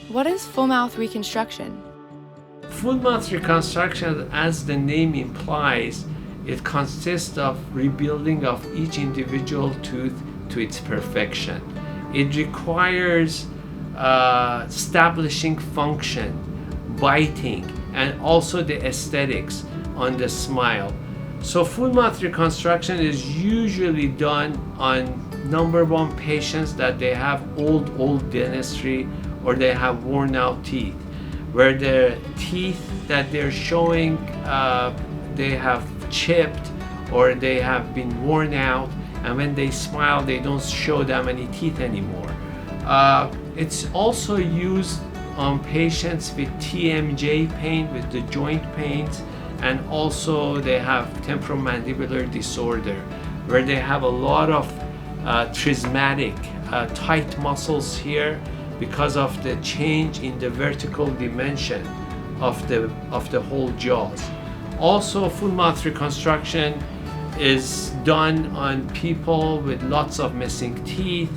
What is full mouth reconstruction? Full mouth reconstruction, as the name implies, it consists of rebuilding of each individual tooth to its perfection. It requires establishing function, biting, and also the aesthetics on the smile. So full mouth reconstruction is usually done on number one patients that they have old dentistry or they have worn out teeth, where the teeth that they're showing they have chipped or they have been worn out, and when they smile they don't show that many teeth anymore. It's also used on patients with TMJ pain, with the joint pains, and also they have temporomandibular disorder, where they have a lot of trismatic tight muscles here because of the change in the vertical dimension of the whole jaws. Also, full mouth reconstruction is done on people with lots of missing teeth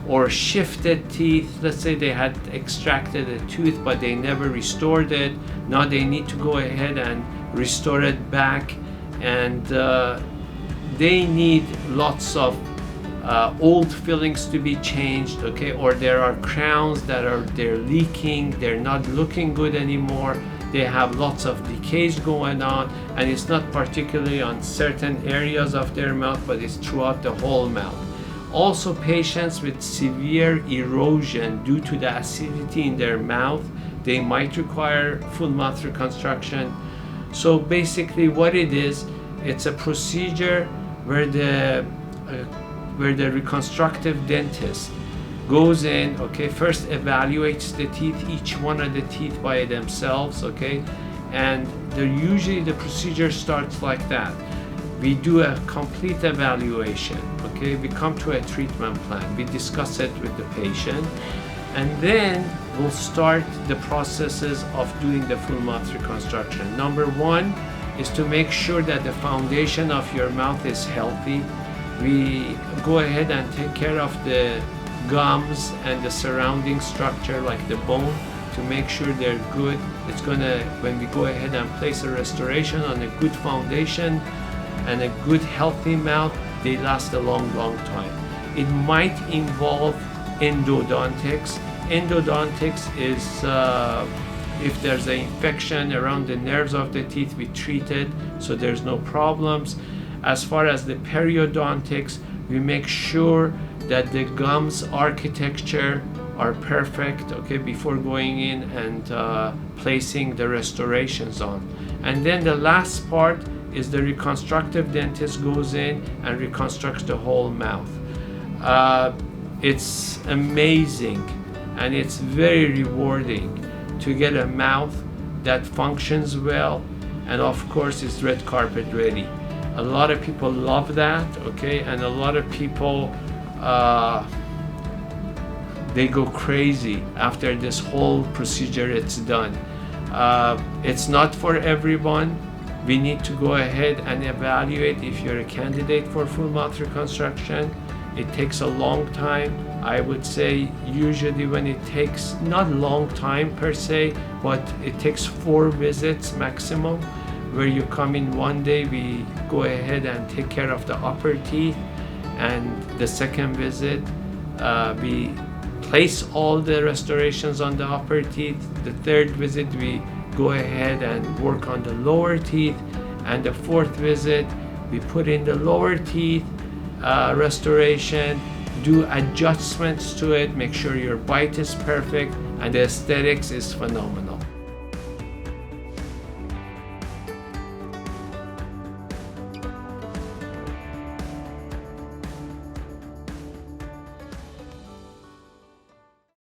or shifted teeth. Let's say they had extracted a tooth but they never restored it. Now they need to go ahead and restore it back, and they need lots of old fillings to be changed, okay? Or there are crowns that they're leaking, they're not looking good anymore, they have lots of decays going on, and it's not particularly on certain areas of their mouth, but it's throughout the whole mouth. Also, patients with severe erosion due to the acidity in their mouth, they might require full mouth reconstruction. So basically what it is, it's a procedure where the reconstructive dentist goes in, okay, first evaluates the teeth, each one of the teeth by themselves, okay, and usually the procedure starts like that. We do a complete evaluation, okay, we come to a treatment plan, we discuss it with the patient, and then we'll start the processes of doing the full mouth reconstruction. Number one is to make sure that the foundation of your mouth is healthy. We go ahead and take care of the gums and the surrounding structure like the bone to make sure they're good. It's gonna, when we go ahead and place a restoration on a good foundation and a good healthy mouth, they last a long time. It might involve endodontics. Endodontics is if there's an infection around the nerves of the teeth, we treat it so there's no problems. As far as the periodontics, we make sure that the gums architecture are perfect, okay, before going in and placing the restorations on. And then the last part is the reconstructive dentist goes in and reconstructs the whole mouth. It's amazing and it's very rewarding to get a mouth that functions well and of course is red carpet ready. A lot of people love that, okay, and a lot of people they go crazy after this whole procedure it's done. It's not for everyone. We need to go ahead and evaluate if you're a candidate for full mouth reconstruction. It takes a long time. I would say usually when it takes, not long time per se, but it takes 4 visits maximum, where you come in one day, we go ahead and take care of the upper teeth, and the second visit we place all the restorations on the upper teeth. The third visit we go ahead and work on the lower teeth, and the fourth visit we put in the lower teeth restoration, do adjustments to it, make sure your bite is perfect, and the aesthetics is phenomenal.